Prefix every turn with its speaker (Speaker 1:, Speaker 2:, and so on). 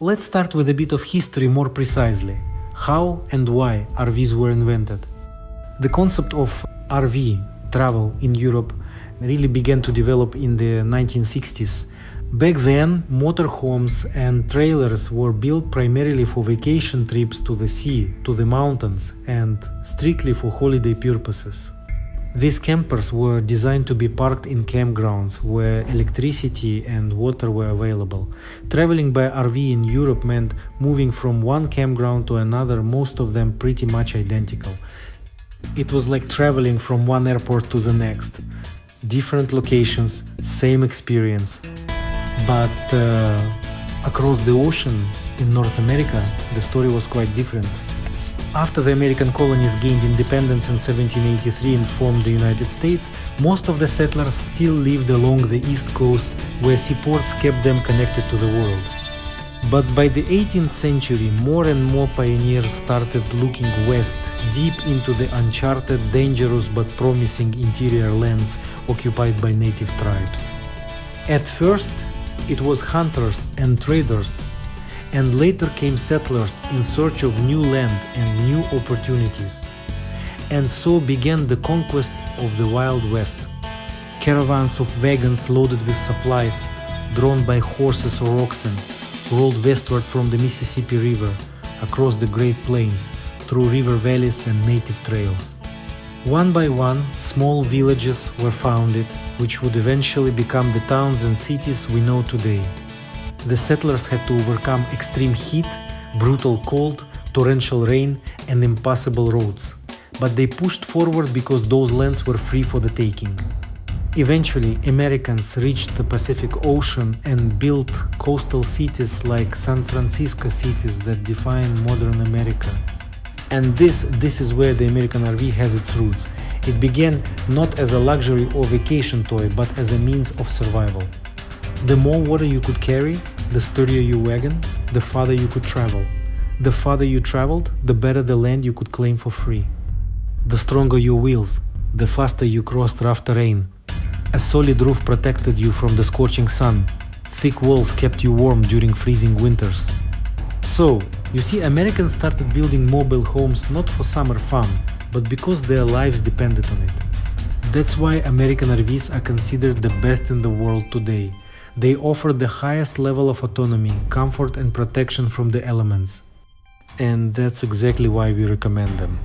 Speaker 1: Let's start with a bit of history more precisely. How and why RVs were invented? The concept of RV travel in Europe really began to develop in the 1960s. Back then, motorhomes and trailers were built primarily for vacation trips to the sea, to the mountains, and strictly for holiday purposes. These campers were designed to be parked in campgrounds where electricity and water were available. Traveling by RV in Europe meant moving from one campground to another, most of them pretty much identical. It was like traveling from one airport to the next. Different locations, same experience. But across the ocean in North America, the story was quite different. After the American colonies gained independence in 1783 and formed the United States, most of the settlers still lived along the East Coast, where seaports kept them connected to the world. But by the 18th century, more and more pioneers started looking west, deep into the uncharted, dangerous but promising interior lands occupied by native tribes. At first, it was hunters and traders, and later came settlers in search of new land and new opportunities. And so began the conquest of the Wild West. Caravans of wagons loaded with supplies, drawn by horses or oxen, rolled westward from the Mississippi River, across the Great Plains, through river valleys and native trails. One by one, small villages were founded, which would eventually become the towns and cities we know today. The settlers had to overcome extreme heat, brutal cold, torrential rain, and impassable roads. But they pushed forward because those lands were free for the taking. Eventually, Americans reached the Pacific Ocean and built coastal cities like San Francisco cities that define modern America. And this is where the American RV has its roots. It began not as a luxury or vacation toy, but as a means of survival. The more water you could carry, the sturdier your wagon, the farther you could travel. The farther you traveled, the better the land you could claim for free. The stronger your wheels, the faster you crossed rough terrain. A solid roof protected you from the scorching sun. Thick walls kept you warm during freezing winters. So, you see, Americans started building mobile homes not for summer fun, but because their lives depended on it. That's why American RVs are considered the best in the world today. They offer the highest level of autonomy, comfort and protection from the elements. And that's exactly why we recommend them.